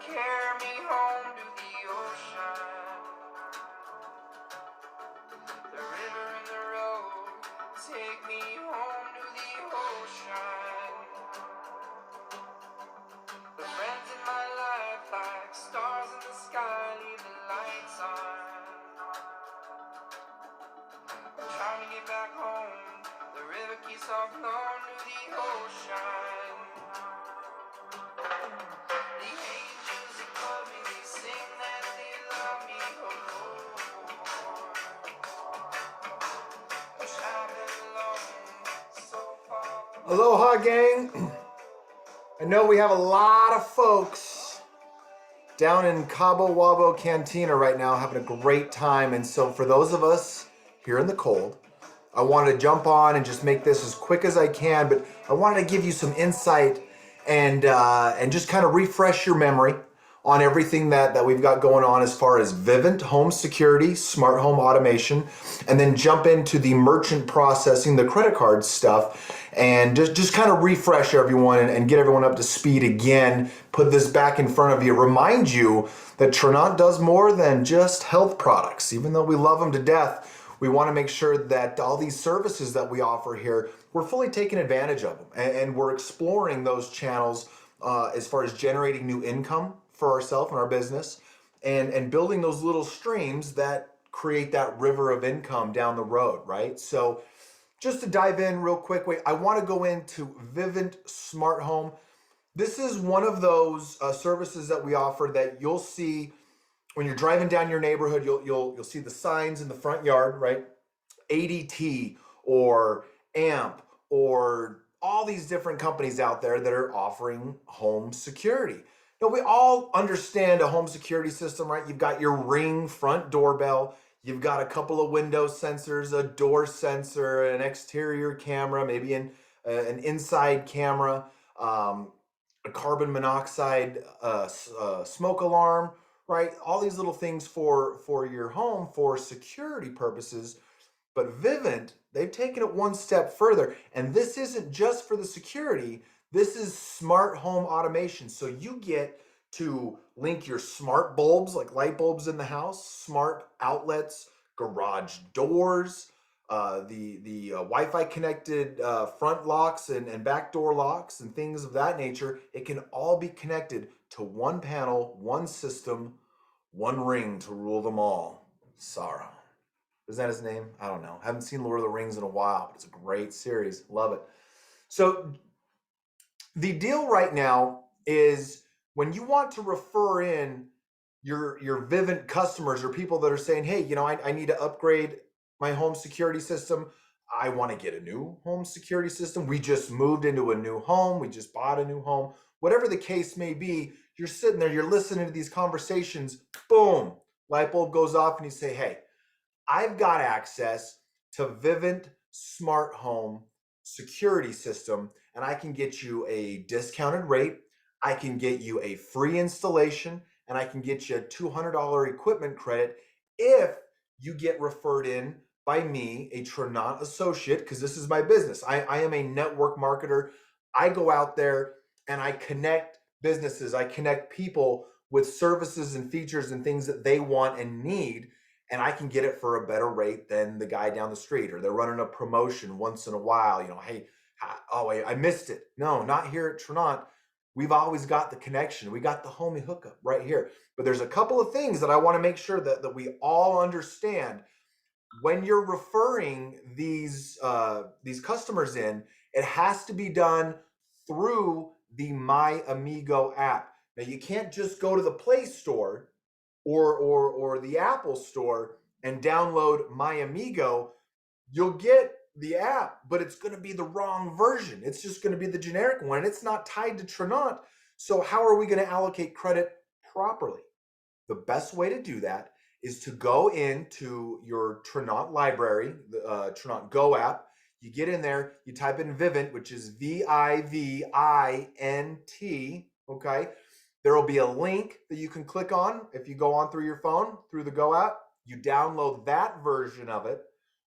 carry me home to the ocean. The river and the road take me home to the ocean. The friends in my life like stars in the sky, leave the lights on. I'm trying to get back home. The river keeps on flowing to the ocean. The angels above me, they sing that they love me. I'm traveling alone, so far. Aloha, gang. I know we have a lot of folks down in Cabo Wabo Cantina right now having a great time. And so for those of us here in the cold, I wanted to jump on and just make this as quick as I can, but I wanted to give you some insight and just kind of refresh your memory on everything that we've got going on as far as Vivint home security, smart home automation, and then jump into the merchant processing, the credit card stuff, and just kind of refresh everyone and get everyone up to speed again, put this back in front of you, remind you that Tranont does more than just health products. Even though we love them to death, we want to make sure that all these services that we offer here, we're fully taking advantage of them, and we're exploring those channels as far as generating new income for ourselves and our business, and building those little streams that create that river of income down the road, right? So just to dive in real quick, I want to go into Vivint Smart Home. This is one of those services that we offer that you'll see when you're driving down your neighborhood. You'll see the signs in the front yard, right? ADT or AMP or all these different companies out there that are offering home security. Now, we all understand a home security system, right? You've got your Ring front doorbell, you've got a couple of window sensors, a door sensor, an exterior camera, maybe an inside camera, a carbon monoxide smoke alarm, right? All these little things for your home for security purposes. But Vivint, they've taken it one step further, and this isn't just for the security, this is smart home automation. So you get to link your smart bulbs, like light bulbs in the house, smart outlets, garage doors, the Wi-Fi connected front locks and back door locks and things of that nature. It can all be connected to one panel, one system, one ring to rule them all. Sauron. Is that his name? I don't know. Haven't seen Lord of the Rings in a while, but it's a great series. Love it. So the deal right now is when you want to refer in your Vivint customers or people that are saying, hey, I need to upgrade my home security system. I want to get a new home security system. We just moved into a new home. We just bought a new home. Whatever the case may be, you're sitting there, you're listening to these conversations. Boom, light bulb goes off and you say, hey, I've got access to Vivint Smart Home security system, and I can get you a discounted rate. I can get you a free installation, and I can get you a $200 equipment credit if you get referred in by me, a Tranont associate, because this is my business. I am a network marketer. I go out there and I connect businesses. I connect people with services and features and things that they want and need. And I can get it for a better rate than the guy down the street, or they're running a promotion once in a while. Hey, I missed it. No, not here at Tranont. We've always got the connection. We got the homie hookup right here. But there's a couple of things that I want to make sure that we all understand. When you're referring these customers in, it has to be done through the My Amigo app. Now, you can't just go to the Play Store or the Apple Store and download My Amigo. You'll get the app, but it's going to be the wrong version. It's just going to be the generic one. It's not tied to Tranont. So how are we going to allocate credit properly? The best way to do that is to go into your Tranont library, the Tranont Go app. You get in there, you type in Vivint, which is Vivint, okay? There will be a link that you can click on if you go on through your phone, through the Go app. You download that version of it,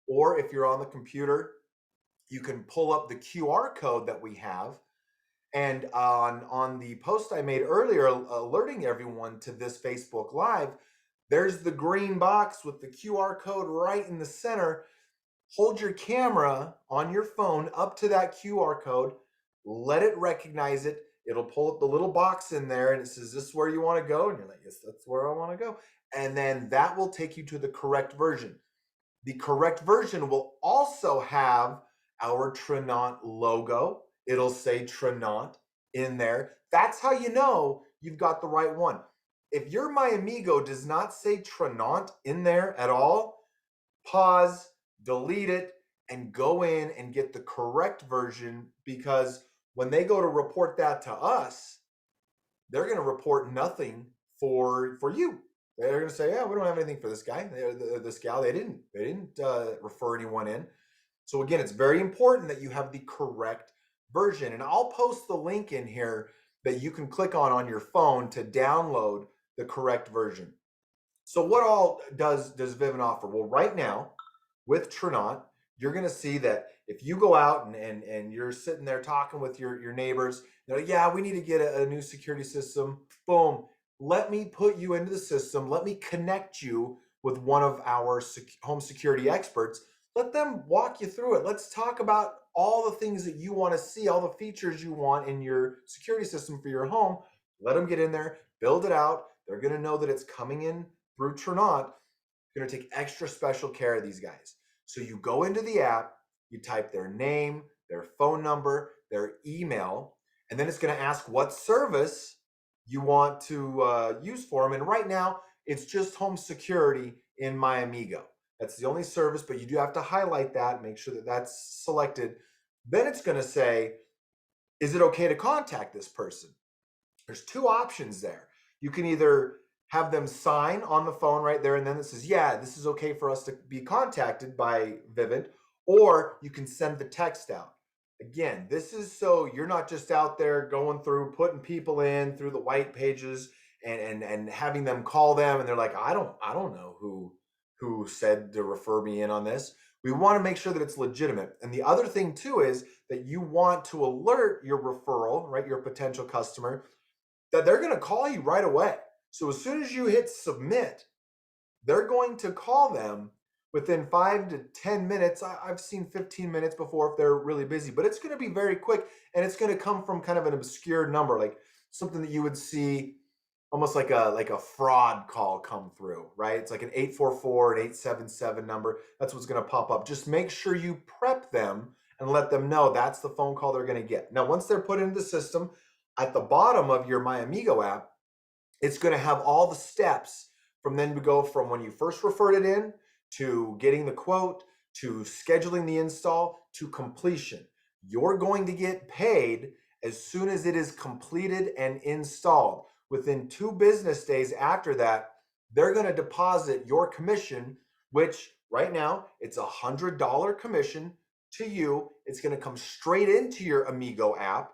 or if you're on the computer, you can pull up the QR code that we have, And on the post I made earlier, alerting everyone to this Facebook Live, there's the green box with the QR code right in the center. Hold your camera on your phone up to that QR code, let it recognize it. It'll pull up the little box in there and it says, "Is this where you want to go?" And you're like, "Yes, that's where I want to go." And then that will take you to the correct version. The correct version will also have our Tranont logo. It'll say Tranont in there. That's how you know you've got the right one. If your My Amigo does not say Tranont in there at all, pause, delete it, and go in and get the correct version, because when they go to report that to us, they're going to report nothing for you. They're going to say, "Yeah, we don't have anything for this guy, this gal. They didn't refer anyone in." So again, it's very important that you have the correct version. And I'll post the link in here that you can click on your phone to download the correct version. So what all does Vivint offer? Well, right now with Tranont, you're going to see that if you go out and you're sitting there talking with your neighbors, they're like, "Yeah, we need to get a new security system." Boom. Let me put you into the system. Let me connect you with one of our home security experts. Let them walk you through it. Let's talk about all the things that you want to see, all the features you want in your security system for your home. Let them get in there, build it out. They're going to know that it's coming in through Tranont. Going to take extra special care of these guys. So you go into the app, you type their name, their phone number, their email, and then it's going to ask what service you want to use for them. And right now, it's just home security in My Amigo. That's the only service, but you do have to highlight that, make sure that that's selected. Then it's going to say, "Is it okay to contact this person?" There's two options there. You can either have them sign on the phone right there, and then it says, "Yeah, this is okay for us to be contacted by Vivint," or you can send the text out. Again, this is so you're not just out there going through, putting people in through the white pages and having them call them, and they're like, I don't know who said to refer me in on this. We want to make sure that it's legitimate. And the other thing too is that you want to alert your referral, right, your potential customer, that they're going to call you right away. So as soon as you hit submit, they're going to call them within 5 to 10 minutes. I've seen 15 minutes before if they're really busy, but it's going to be very quick, and it's going to come from kind of an obscure number, like something that you would see almost like a fraud call come through, right? It's like an 844, an 877 number. That's what's going to pop up. Just make sure you prep them and let them know that's the phone call they're going to get. Now, once they're put into the system, at the bottom of your My Amigo app, it's going to have all the steps from then to go from when you first referred it in to getting the quote to scheduling the install to completion. You're going to get paid as soon as it is completed and installed. Within 2 business days after that, they're going to deposit your commission, which right now it's $100 commission to you. It's going to come straight into your Amigo app.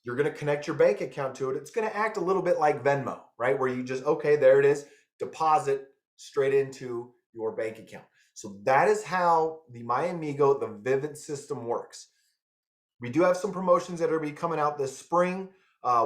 You're going to connect your bank account to it. It's going to act a little bit like Venmo, right? Where you just, okay, there it is, deposit straight into your bank account. So that is how the My Amigo, the Vivint system works. We do have some promotions that are going to be coming out this spring.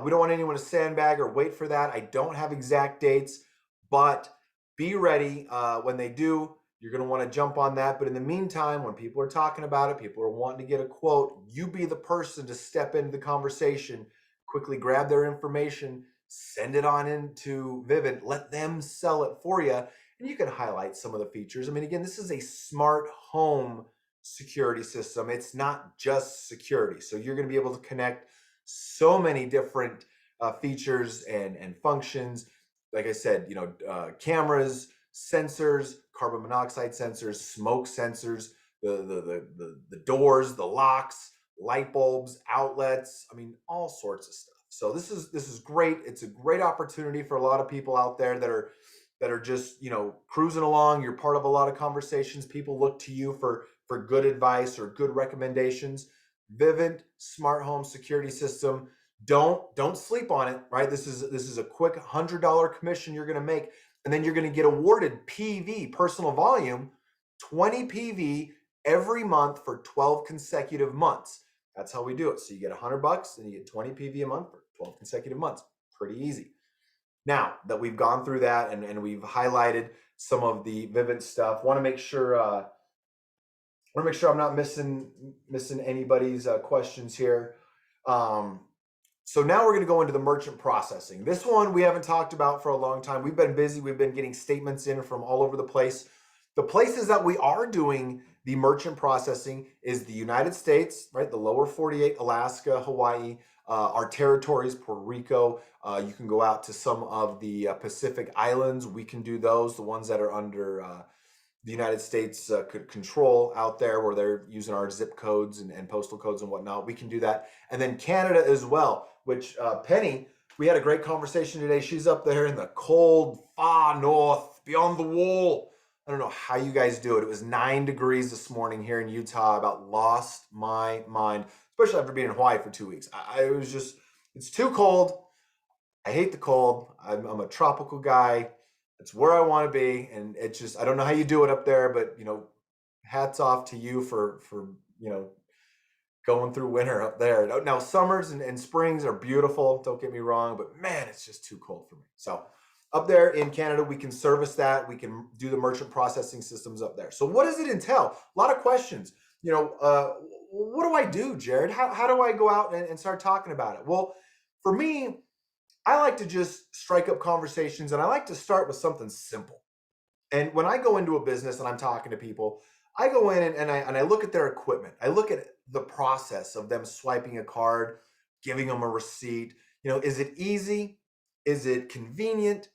We don't want anyone to sandbag or wait for that. I don't have exact dates, but be ready when they do. You're going to want to jump on that. But in the meantime, when people are talking about it, people are wanting to get a quote, you be the person to step into the conversation, quickly grab their information, send it on into Vivint, let them sell it for you, and you can highlight some of the features. I mean, again, this is a smart home security system. It's not just security. So you're going to be able to connect so many different features and functions. Like I said, cameras, sensors, carbon monoxide sensors, smoke sensors, the doors, the locks, light bulbs, outlets. I mean, all sorts of stuff. So this is great. It's a great opportunity for a lot of people out there that are just cruising along. You're part of a lot of conversations. People look to you for good advice or good recommendations. Vivint smart home security system. Don't sleep on it, right? This is a quick $100 commission you're going to make, and then you're going to get awarded PV, personal volume, 20 PV every month for 12 consecutive months. That's how we do it. So you get $100 and you get 20 PV a month for 12 consecutive months. Pretty easy. Now that we've gone through that and we've highlighted some of the Vivint stuff, want to make sure I'm not missing anybody's questions here. So now we're going to go into the merchant processing. This one we haven't talked about for a long time. We've been busy. We've been getting statements in from all over the place. The places that we are doing the merchant processing is the United States, right? The lower 48, Alaska, Hawaii, our territories, Puerto Rico. You can go out to some of the Pacific Islands. We can do those, the ones that are under the United States could control out there where they're using our zip codes and postal codes and whatnot. We can do that. And then Canada as well, which Penny, we had a great conversation today. She's up there in the cold, far north, beyond the wall. I don't know how you guys do it. It was 9 degrees this morning here in Utah. I about lost my mind, especially after being in Hawaii for 2 weeks. It was just, it's too cold. I hate the cold. I'm a tropical guy. It's where I want to be, and it's just, I don't know how you do it up there, but hats off to you for going through winter up there. Now summers and springs are beautiful, don't get me wrong, but man, it's just too cold for me. So up there in Canada, we can service that. We can do the merchant processing systems up there. So what does it entail? A lot of questions. What do I do, Jared? How do I go out and start talking about it? Well, for me, I like to just strike up conversations, and I like to start with something simple. And when I go into a business and I'm talking to people, I go in and I look at their equipment. I look at the process of them swiping a card, giving them a receipt. Is it easy? Is it convenient?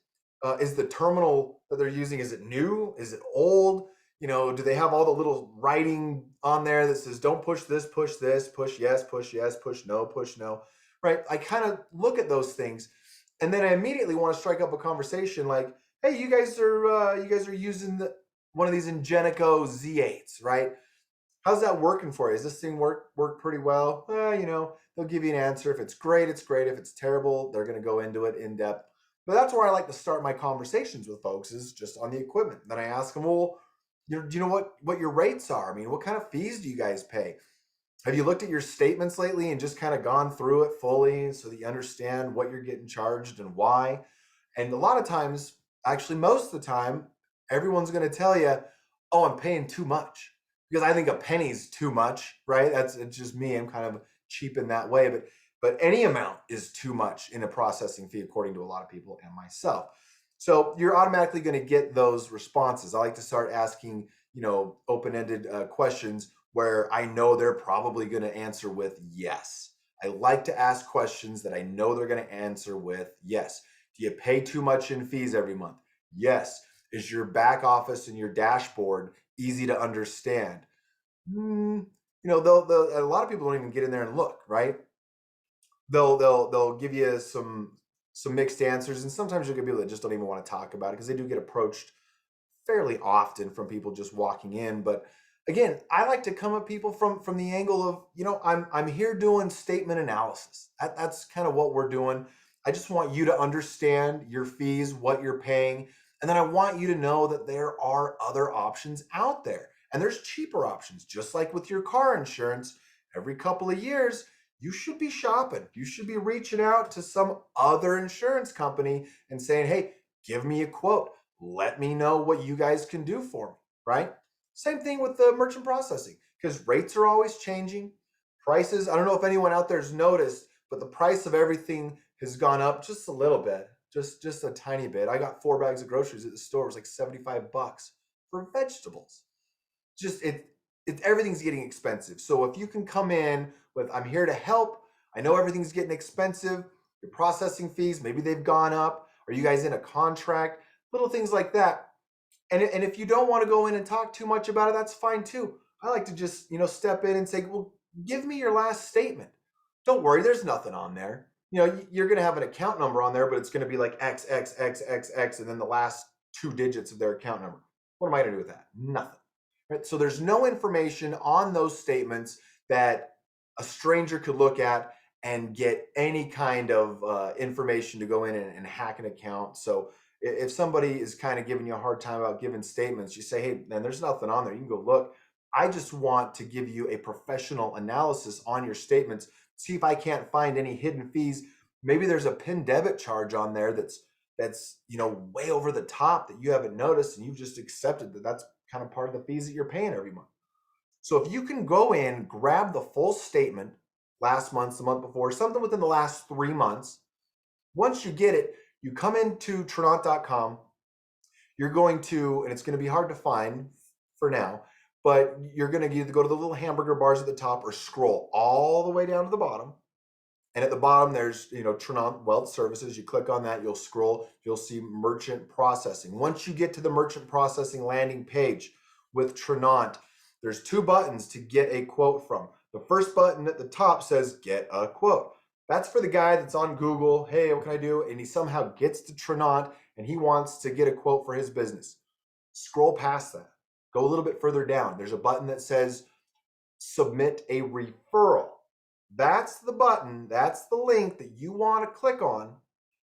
Is the terminal that they're using, is it new? Is it old? Do they have all the little writing on there that says, don't push this, push yes, push no, right? I kind of look at those things, and then I immediately want to strike up a conversation like, hey, you guys are using one of these Ingenico Z8s, right? How's that working for you? Does this thing work pretty well? They'll give you an answer. If it's great, it's great. If it's terrible, they're going to go into it in depth. But that's where I like to start my conversations with folks, is just on the equipment. Then I ask them, well, do you know what your rates are? I mean, what kind of fees do you guys pay? Have you looked at your statements lately and just kind of gone through it fully so that you understand what you're getting charged and why? And a lot of times, actually most of the time, everyone's going to tell you, oh, I'm paying too much, because I think a penny's too much, right? It's just me. I'm kind of cheap in that way, but any amount is too much in a processing fee, according to a lot of people and myself. So you're automatically going to get those responses. I like to start asking, open-ended questions where I know they're probably going to answer with yes. I like to ask questions that I know they're going to answer with yes. Do you pay too much in fees every month? Yes. Is your back office and your dashboard easy to understand? A lot of people don't even get in there and look, right? They'll give you some mixed answers, and sometimes you'll get people that just don't even want to talk about it, because they do get approached fairly often from people just walking in. But again, I like to come at people from the angle of, I'm here doing statement analysis. That's kind of what we're doing. I just want you to understand your fees, what you're paying, and then I want you to know that there are other options out there, and there's cheaper options. Just like with your car insurance, every couple of years you should be shopping. You should be reaching out to some other insurance company and saying, hey, give me a quote. Let me know what you guys can do for me, right? Same thing with the merchant processing, because rates are always changing. Prices, I don't know if anyone out there's noticed, but the price of everything has gone up just a little bit, just a tiny bit. I got 4 bags of groceries at the store. It was like $75 for vegetables. Just everything's getting expensive. So if you can come in with, I'm here to help. I know everything's getting expensive. Your processing fees, maybe they've gone up. Are you guys in a contract? Little things like that. And if you don't want to go in and talk too much about it, that's fine too. I like to just, step in and say, well, give me your last statement. Don't worry, there's nothing on there. You're going to have an account number on there, but it's going to be like X, X, X, X, X, and then the last 2 digits of their account number. What am I going to do with that? Nothing. Right? So there's no information on those statements that a stranger could look at and get any kind of information to go in and hack an account. So if somebody is kind of giving you a hard time about giving statements, you say, hey, man, there's nothing on there. You can go look. I just want to give you a professional analysis on your statements, see if I can't find any hidden fees. Maybe there's a PIN debit charge on there that's way over the top that you haven't noticed, and you've just accepted that that's kind of part of the fees that you're paying every month. So if you can go in, grab the full statement, last month, the month before, something within the last 3 months. Once you get it, you come into Tranont.com. You're going to, and it's going to be hard to find for now, but you're going to either go to the little hamburger bars at the top or scroll all the way down to the bottom. And at the bottom, there's, Tranont Wealth Services. You click on that, you'll scroll, you'll see merchant processing. Once you get to the merchant processing landing page with Tranont, there's 2 buttons to get a quote from. The first button at the top says get a quote. That's for the guy that's on Google. Hey, what can I do? And he somehow gets to Tranont and he wants to get a quote for his business. Scroll past that. Go a little bit further down. There's a button that says submit a referral. That's the button, that's the link that you want to click on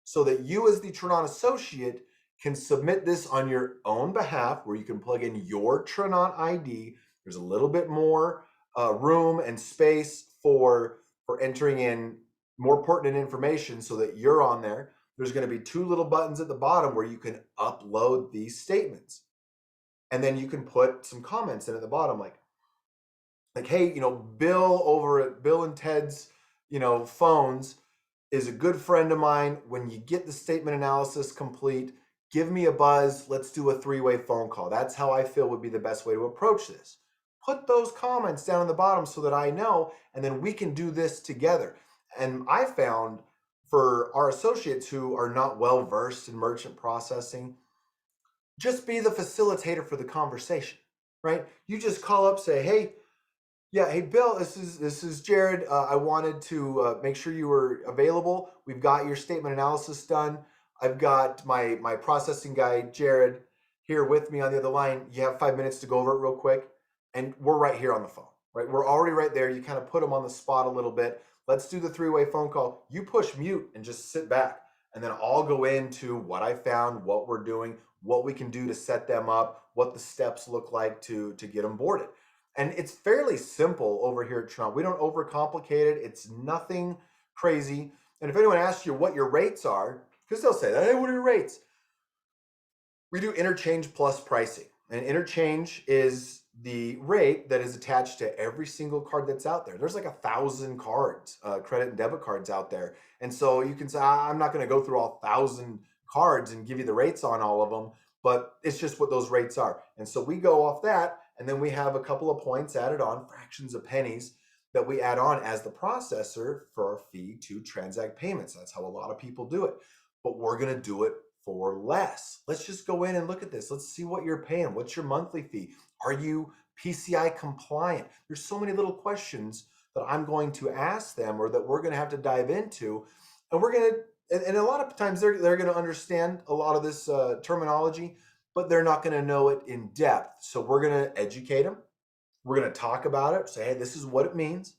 so that you as the Tranont associate can submit this on your own behalf, where you can plug in your Tranont ID. There's a little bit more room and space for entering in more pertinent information so that you're on there. There's going to be 2 little buttons at the bottom where you can upload these statements. And then you can put some comments in at the bottom like, hey, Bill over at Bill and Ted's, phones is a good friend of mine. When you get the statement analysis complete, give me a buzz. Let's do a 3-way phone call. That's how I feel would be the best way to approach this. Put those comments down in the bottom so that I know, and then we can do this together. And I found for our associates who are not well versed in merchant processing, just be the facilitator for the conversation, right? You just call up, say, hey, Bill, this is Jared. I wanted to make sure you were available. We've got your statement analysis done. I've got my processing guy, Jared, here with me on the other line. You have 5 minutes to go over it real quick. And we're right here on the phone, right? We're already right there. You kind of put them on the spot a little bit. Let's do the 3-way phone call. You push mute and just sit back. And then I'll go into what I found, what we're doing, what we can do to set them up, what the steps look like to get them boarded. And it's fairly simple over here at Tranont. We don't overcomplicate it. It's nothing crazy. And if anyone asks you what your rates are, because they'll say, hey, what are your rates? We do interchange plus pricing. And interchange is the rate that is attached to every single card that's out there. There's like 1,000 cards, credit and debit cards out there. And so you can say, I'm not going to go through all 1,000 cards and give you the rates on all of them, but it's just what those rates are. And so we go off that. And then we have a couple of points added on, fractions of pennies, that we add on as the processor for our fee to transact payments. That's how a lot of people do it. But we're going to do it for less. Let's just go in and look at this. Let's see what you're paying. What's your monthly fee? Are you PCI compliant? There's so many little questions that I'm going to ask them, or that we're going to have to dive into. And we're going to, and a lot of times they're going to understand a lot of this terminology, but they're not going to know it in depth. So we're going to educate them. We're going to talk about it. Say, hey, this is what it means.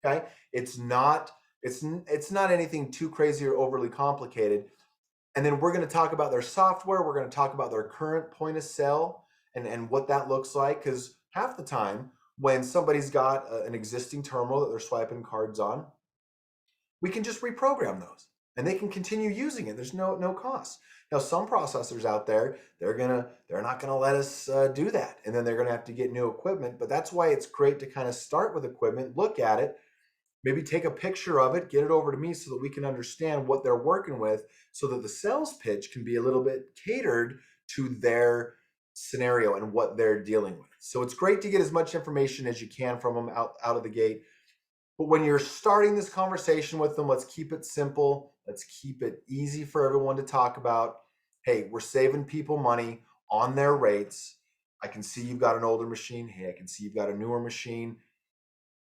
Okay. It's not anything too crazy or overly complicated. And then we're going to talk about their software. We're going to talk about their current point of sale and what that looks like. Because half the time when somebody's got an existing terminal that they're swiping cards on, we can just reprogram those and they can continue using it. There's no cost. Now, some processors out there, they're not gonna let us do that, and then they're gonna have to get new equipment. But that's why it's great to kind of start with equipment, look at it, maybe take a picture of it, get it over to me so that we can understand what they're working with, so that the sales pitch can be a little bit catered to their scenario and what they're dealing with. So it's great to get as much information as you can from them out of the gate. But when you're starting this conversation with them, let's keep it simple. Let's keep it easy for everyone to talk about. Hey, we're saving people money on their rates. I can see you've got an older machine. Hey, I can see you've got a newer machine.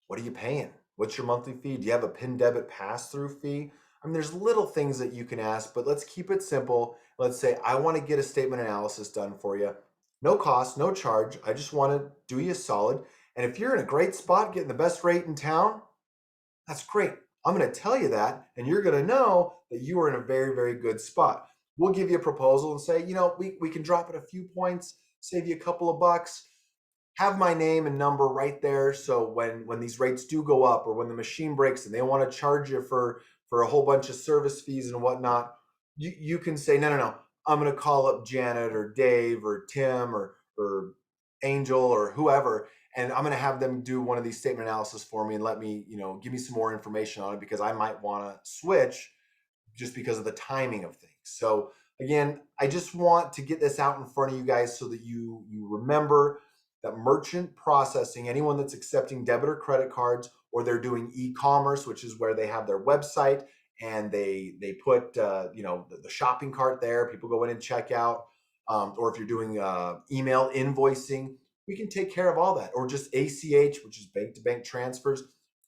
What are you paying? What's your monthly fee? Do you have a PIN debit pass-through fee? I mean, there's little things that you can ask, but let's keep it simple. Let's say, I want to get a statement analysis done for you. No cost, no charge. I just want to do you a solid. And if you're in a great spot, getting the best rate in town, that's great. I'm going to tell you that, and you're going to know that you are in a very, very good spot. We'll give you a proposal and say, we can drop it a few points, save you a couple of bucks. have my name and number right there. So when these rates do go up, or when the machine breaks and they want to charge you for a whole bunch of service fees and whatnot, you can say, no, I'm going to call up Janet or Dave or Tim or Angel or whoever, and I'm going to have them do one of these statement analysis for me and let me, give me some more information on it, because I might want to switch just because of the timing of things. So again, I just want to get this out in front of you guys so that you remember that merchant processing, anyone that's accepting debit or credit cards, or they're doing e-commerce, which is where they have their website and they put the shopping cart there. People go in and check out, or if you're doing email invoicing, we can take care of all that. Or just ACH, which is bank to bank transfers.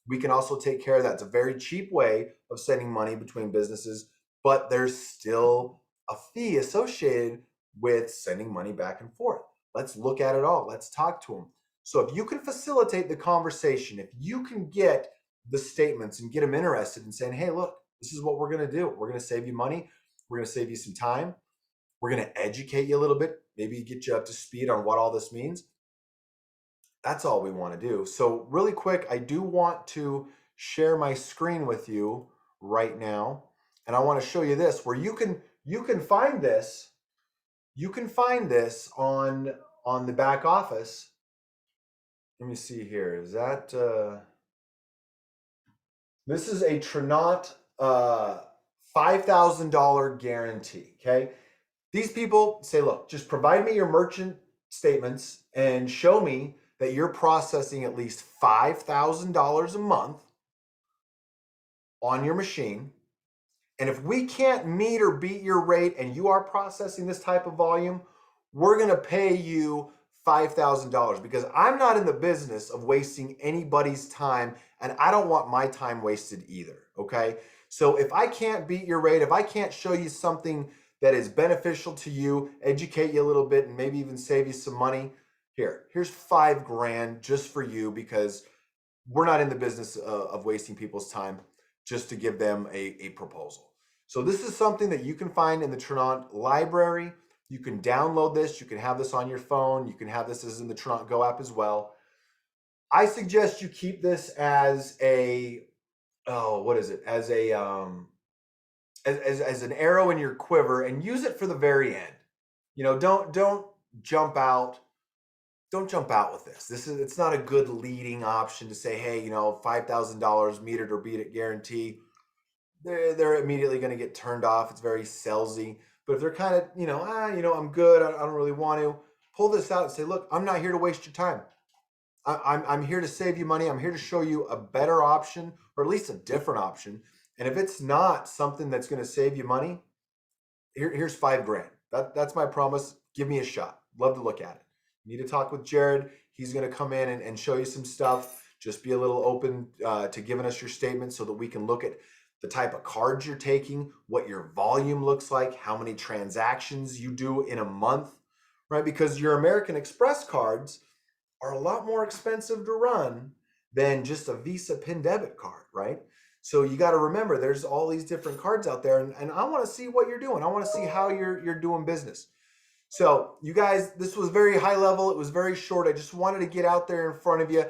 We can also take care of that. It's a very cheap way of sending money between businesses, but there's still a fee associated with sending money back and forth. Let's look at it all. Let's talk to them. So if you can facilitate the conversation, if you can get the statements and get them interested in saying, hey, look, this is what we're going to do. We're going to save you money. We're going to save you some time. We're going to educate you a little bit, maybe get you up to speed on what all this means. That's all we want to do. So really quick, I do want to share my screen with you right now. And I want to show you this, where you can find this. You can find this on the back office. Let me see here. Is that this is a Tranont $5,000 guarantee. Okay. These people say, look, just provide me your merchant statements and show me that you're processing at least $5,000 a month on your machine. And if we can't meet or beat your rate and you are processing this type of volume, we're going to pay you $5,000, because I'm not in the business of wasting anybody's time, and I don't want my time wasted either. Okay. So if I can't beat your rate, if I can't show you something that is beneficial to you, educate you a little bit, and maybe even save you some money, here's $5,000 just for you, because we're not in the business of wasting people's time just to give them a proposal. So this is something that you can find in the Tranont library. You can download this. You can have this on your phone. You can have this as in the Tranont Go app as well. I suggest you keep this as a, As a, as an arrow in your quiver, and use it for the very end. Don't jump out. Don't jump out with this. It's not a good leading option to say, hey, $5,000 meet it or beat it guarantee. They're immediately going to get turned off. It's very salesy. But if they're kind of, I'm good, I don't really want to, pull this out and say, look, I'm not here to waste your time. I'm here to save you money. I'm here to show you a better option, or at least a different option. And if it's not something that's going to save you money, here's $5,000. That's my promise. Give me a shot. Love to look at it. You need to talk with Jared. He's going to come in and show you some stuff. Just be a little open to giving us your statement so that we can look at the type of cards you're taking, what your volume looks like, how many transactions you do in a month, right? Because your American Express cards are a lot more expensive to run than just a Visa PIN debit card, right? So you got to remember, there's all these different cards out there, and I want to see what you're doing. I want to see how you're doing business. So you guys, this was very high level. It was very short. I just wanted to get out there in front of you,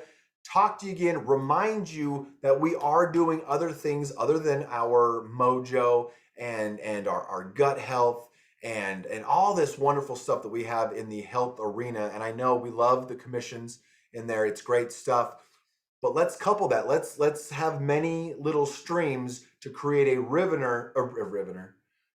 talk to you again, remind you that we are doing other things other than our mojo and our gut health and all this wonderful stuff that we have in the health arena. And I know we love the commissions in there. It's great stuff. But let's couple that. Let's have many little streams to create a rivener.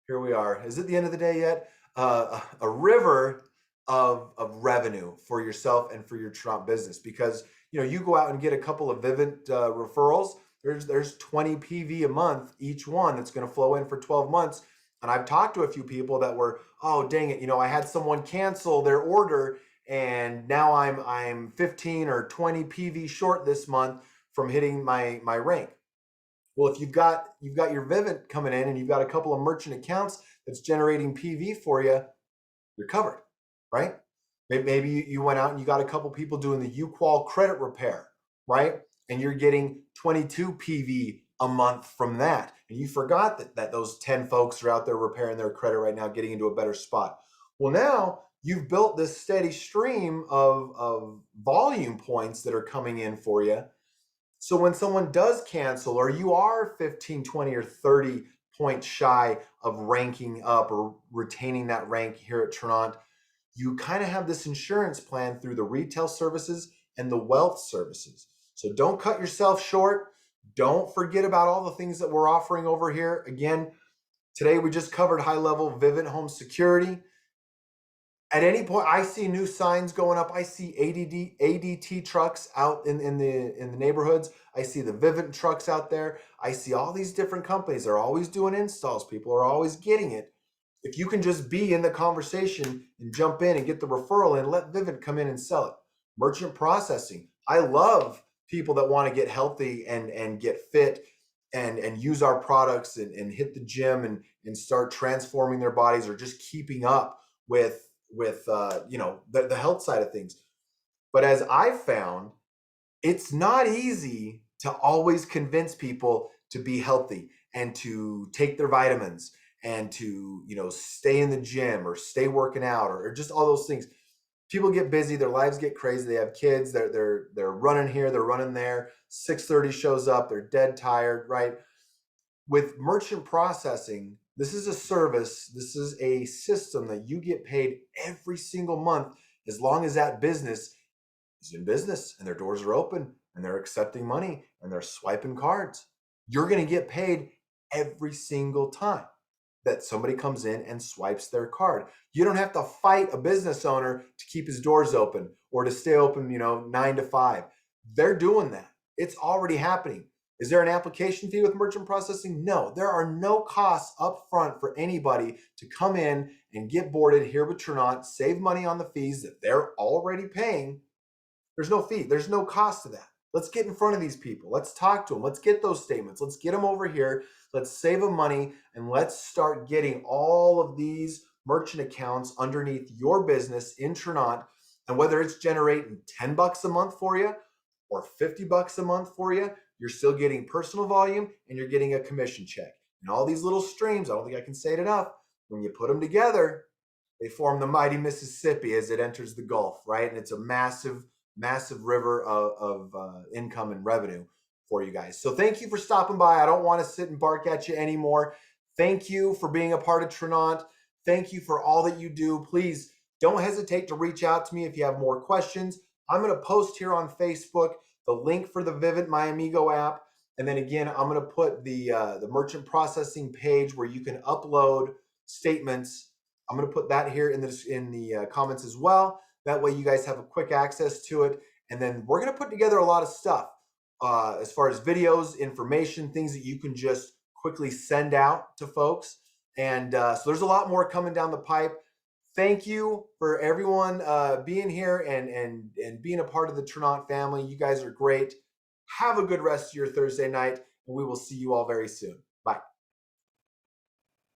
Here we are. Is it the end of the day yet? A river of revenue for yourself and for your Tranont business, because you go out and get a couple of Vivint referrals. There's 20 PV a month each one that's going to flow in for 12 months. And I've talked to a few people that were, oh dang it, I had someone cancel their order, and now I'm 15 or 20 PV short this month from hitting my rank. Well, if you've got your Vivint coming in and you've got a couple of merchant accounts that's generating PV for you, you're covered, right? Maybe you went out and you got a couple people doing the UQual credit repair, right? And you're getting 22 PV a month from that. And you forgot that those 10 folks are out there repairing their credit right now, getting into a better spot. Well, now you've built this steady stream of volume points that are coming in for you. So when someone does cancel, or you are 15, 20, or 30 points shy of ranking up or retaining that rank here at Tranont, you kind of have this insurance plan through the retail services and the wealth services. So don't cut yourself short. Don't forget about all the things that we're offering over here. Again, today we just covered high level Vivint home security. At any point, I see new signs going up. I see ADT trucks out in the neighborhoods. I see the Vivint trucks out there. I see all these different companies. They're always doing installs. People are always getting it. If you can just be in the conversation and jump in and get the referral and let Vivint come in and sell it. Merchant processing. I love people that want to get healthy and get fit and use our products and hit the gym and start transforming their bodies or just keeping up with the health side of things. But as I've found, it's not easy to always convince people to be healthy and to take their vitamins and to stay in the gym or stay working out or just all those things. People get busy, their lives get crazy, they have kids, they're running here, they're running there, 6:30 shows up, they're dead tired, right? With merchant processing, this is a service, this is a system that you get paid every single month as long as that business is in business and their doors are open and they're accepting money and they're swiping cards. You're going to get paid every single time that somebody comes in and swipes their card. You don't have to fight a business owner to keep his doors open or to stay open, 9 to 5. They're doing that. It's already happening. Is there an application fee with merchant processing? No, there are no costs up front for anybody to come in and get boarded here with Tranont, save money on the fees that they're already paying. There's no fee. There's no cost to that. Let's get in front of these people. Let's talk to them. Let's get those statements. Let's get them over here. Let's save them money and let's start getting all of these merchant accounts underneath your business in Tranont. And whether it's generating $10 a month for you or $50 a month for you, you're still getting personal volume and you're getting a commission check. And all these little streams, I don't think I can say it enough, when you put them together, they form the mighty Mississippi as it enters the Gulf, right? And it's a massive river of income and revenue for you guys. So thank you for stopping by. I don't want to sit and bark at you anymore. Thank you for being a part of Tranont. Thank you for all that you do. Please don't hesitate to reach out to me if you have more questions. I'm going to post here on Facebook the link for the Vivint My Amigo app. And then again, I'm going to put the merchant processing page where you can upload statements. I'm going to put that here in the comments as well. That way you guys have a quick access to it. And then we're going to put together a lot of stuff as far as videos, information, things that you can just quickly send out to folks. And so there's a lot more coming down the pipe. Thank you for everyone being here and being a part of the Tranont family. You guys are great. Have a good rest of your Thursday night, and we will see you all very soon. Bye.